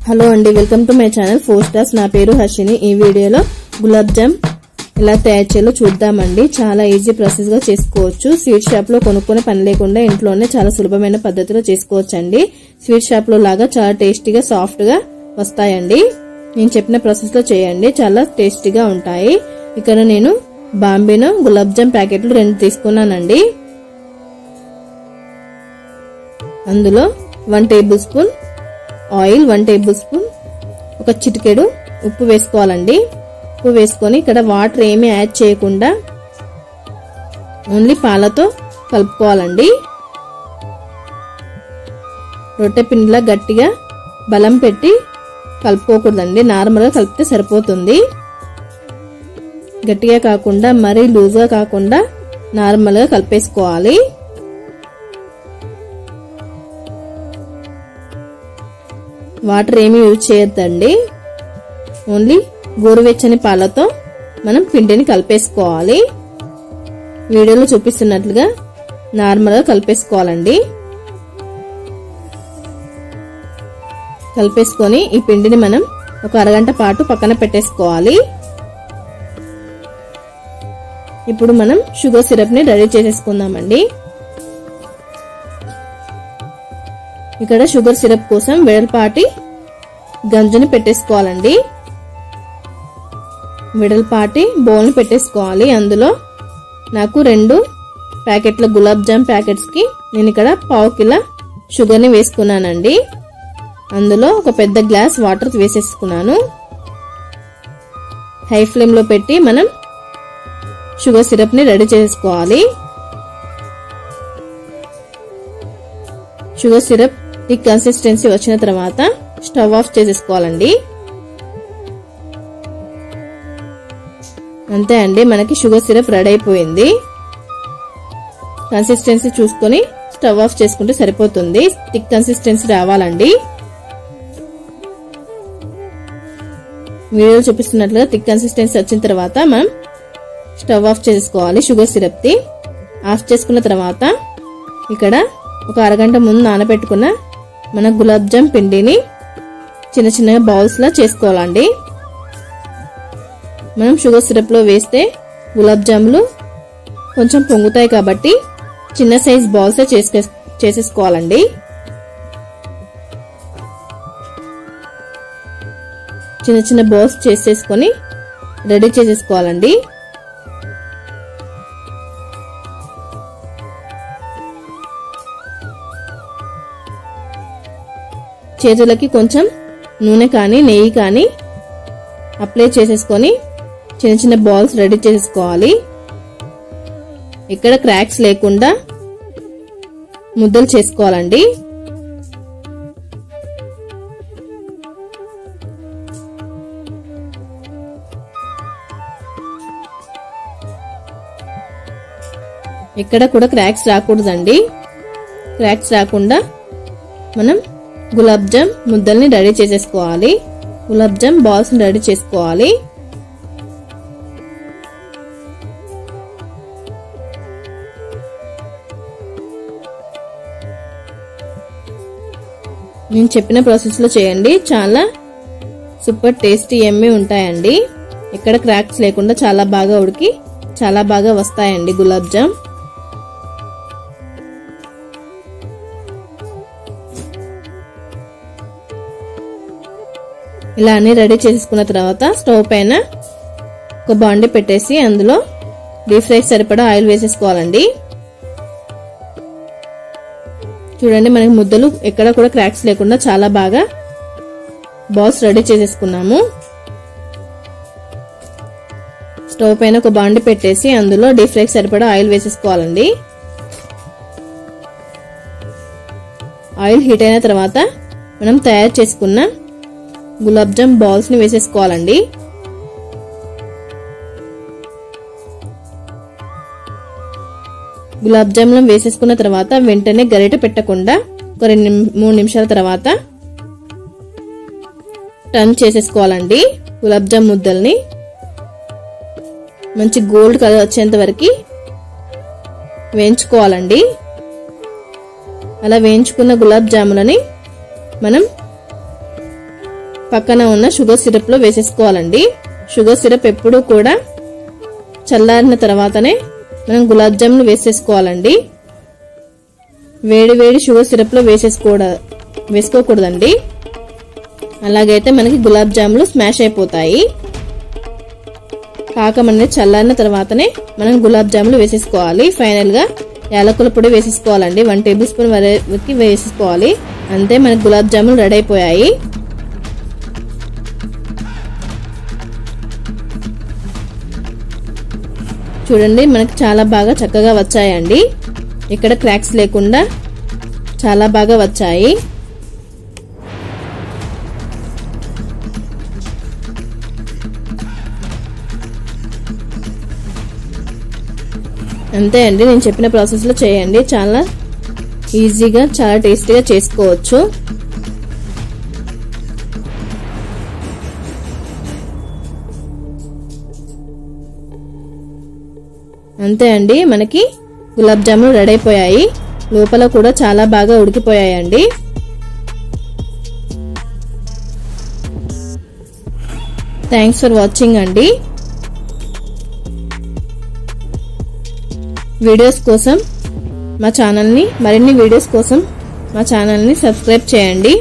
Hello అండి, welcome to my channel 4 stars. నా పేరు హర్షిని. ఈ వీడియోలో గులాబ్ జామ్ ఎలా తయారు చేయాలో చూద్దామండి. చాలా ఈజీ ప్రాసెస్ గా చేసుకోవచ్చు. స్వీట్ షాప్ లో కొనుక్కునే పని లేకుండా ఇంట్లోనే చాలా సులభమైన పద్ధతిలో చేసుకోవచ్చండి. స్వీట్ షాప్ లో లాగా చాలా టేస్టీగా సాఫ్ట్ గా వస్తాయండి. నేను చెప్పిన ప్రాసెస్ లో చేయండి, చాలా టేస్టీగా ఉంటాయి. ఇక్కడ నేను బాంబేనో గులాబ్ జామ్ ప్యాకెట్లు 2 తీసుకున్నానండి. అందులో 1 table spoon oil, 1 table spoon, ఒక చిటికెడు ఉప్పు వేసుకోవాలండి. ఉప్పు వేసుకొని ఇక్కడ వాటర్ ఏమీ యాడ్ చేయకుండా ఓన్లీ పాలతో కలుపుకోవాలండి. రొట్టె పిండిలా గట్టిగా బలం పెట్టి కలుపుకోకూడదండి, నార్మల్గా కలిపితే సరిపోతుంది. గట్టిగా కాకుండా మరీ లూజ్గా కాకుండా నార్మల్గా కలిపేసుకోవాలి. వాటర్ ఏమీ యూజ్ చేయొద్దండి, ఓన్లీ గోరువెచ్చని పాలతో మనం పిండిని కలిపేసుకోవాలి. వీడియోలో చూపిస్తున్నట్లుగా నార్మల్గా కలిపేసుకోవాలండి. కలిపేసుకొని ఈ పిండిని మనం ఒక అరగంట పాటు పక్కన పెట్టేసుకోవాలి. ఇప్పుడు మనం షుగర్ సిరప్ ని రెడీ చేసేసుకుందామండి. ఇక్కడ షుగర్ సిరప్ కోసం వెడల్పాటి గంజుని పెట్టేసుకోవాలండి. వెడల్పాటి బౌల్ని పెట్టేసుకోవాలి. అందులో నాకు 2 ప్యాకెట్ల గులాబ్ జామ్ ప్యాకెట్స్ కి నేను ఇక్కడ 1/2 కిలో షుగర్ ని వేసుకున్నానండి. అందులో ఒక పెద్ద గ్లాస్ వాటర్ వేసేసుకున్నాను. హై ఫ్లేమ్ లో పెట్టి మనం షుగర్ సిరప్ ని రెడీ చేసుకోవాలి. షుగర్ సిరప్ ఈ కన్సిస్టెన్సీ వచ్చిన తర్వాత స్టవ్ ఆఫ్ చేసేసుకోవాలండి. అంతే అండి, మనకి షుగర్ సిరప్ రెడీ అయిపోయింది. కన్సిస్టెన్సీ చూసుకొని స్టవ్ ఆఫ్ చేసుకుంటే సరిపోతుంది. థిక్ కన్సిస్టెన్సీ రావాలండి. వీడియోలో చూపిస్తున్నట్లుగా థిక్ కన్సిస్టెన్సీ వచ్చిన తర్వాత మనం స్టవ్ ఆఫ్ చేసుకోవాలి. షుగర్ సిరప్ ది ఆఫ్ చేసుకున్న తర్వాత ఇక్కడ ఒక అరగంట ముందు నానబెట్టుకున్న మన గులాబ్ జామ్ పిండిని చిన్న చిన్నగా బౌల్స్ లా చేసుకోవాలండి. మనం షుగర్ సిరప్ లో వేస్తే గులాబ్ జాములు కొంచెం పొంగుతాయి కాబట్టి చిన్న సైజ్ బాల్స్ చేసేసుకోవాలండి. చిన్న చిన్న బాల్స్ చేసేసుకొని రెడీ చేసేసుకోవాలండి. చేతులకి కొంచెం నూనె కానీ నెయ్యి కానీ అప్లై చేసేసుకొని చిన్న చిన్న బాల్స్ రెడీ చేసేసుకోవాలి. ఇక్కడ క్రాక్స్ లేకుండా ముద్దలు చేసుకోవాలండి. ఇక్కడ కూడా క్రాక్స్ రాకూడదండి. క్రాక్స్ రాకుండా మనం గులాబ్ జామ్ ముద్దల్ని రెడీ చేసేసుకోవాలి. గులాబ్ జామ్ బాల్స్ ని రెడీ చేసుకోవాలి. నేను చెప్పిన ప్రాసెస్ లో చేయండి, చాలా సూపర్ టేస్టీ యమ్మీ ఉంటాయండి. ఎక్కడ క్రాక్స్ లేకుండా చాలా బాగా ఉడికి చాలా బాగా వస్తాయండి గులాబ్ జామ్. ఇలా అన్ని రెడీ చేసుకున్న తర్వాత స్టవ్ పైన ఒక బాండి పెట్టేసి అందులో డీప్ ఫ్రై సరిపడా ఆయిల్ వేసేసుకోవాలండి. చూడండి, మనకి ముద్దలు ఎక్కడ కూడా క్రాక్స్ లేకుండా చాలా బాగా బాల్స్ రెడీ చేసేసుకున్నాము. స్టవ్ పైన ఒక బాండి పెట్టేసి అందులో డీప్ ఫ్రై సరిపడా ఆయిల్ వేసేసుకోవాలండి. ఆయిల్ హీట్ అయిన తర్వాత మనం తయారు చేసుకున్న గులాబ్ జామ్ బాల్స్ ని వేసేసుకోవాలండి. గులాబ్ జామ్ వేసేసుకున్న తర్వాత వెంటనే గరిటె పెట్టకుండా ఒక 2-3 నిమిషాల తర్వాత టర్న్ చేసేసుకోవాలండి. గులాబ్ జామ్ ముద్దల్ని మంచి గోల్డ్ కలర్ వచ్చేంత వరకు వేయించుకోవాలండి. అలా వేయించుకున్న గులాబ్ జాములని మనం పక్కన ఉన్న షుగర్ సిరప్ లో వేసేసుకోవాలండి. షుగర్ సిరప్ ఎప్పుడు కూడా చల్లారిన తర్వాతనే మనం గులాబ్ జాములు వేసేసుకోవాలండి. వేడి వేడి షుగర్ సిరప్ లో వేసుకోకూడదండి. అలాగైతే మనకి గులాబ్ జాములు స్మాష్ అయిపోతాయి. పాకం అనేది చల్లారిన తర్వాతనే మనం గులాబ్ జాములు వేసేసుకోవాలి. ఫైనల్ గా యాలకుల పొడి వేసేసుకోవాలండి. 1 టేబుల్ స్పూన్ వరకు వేసేసుకోవాలి. అంతే మనకి గులాబ్ జాములు రెడీ అయిపోయాయి. చూడండి మనకి చాలా బాగా చక్కగా వచ్చాయండి. ఇక్కడ క్రాక్స్ లేకుండా చాలా బాగా వచ్చాయి. అంతే అండి, నేను చెప్పిన ప్రాసెస్ లో చేయండి. చాలా ఈజీగా చాలా టేస్టీగా చేసుకోవచ్చు. అంతే అండి, మనకి గులాబ్ జాములు రెడీ అయిపోయాయి. లోపల కూడా చాలా బాగా ఉడికిపోయాయండి. థ్యాంక్స్ ఫర్ వాచింగ్ అండి. వీడియోస్ కోసం మా ఛానల్ని మరిన్ని వీడియోస్ కోసం మా ఛానల్ని సబ్స్క్రైబ్ చేయండి.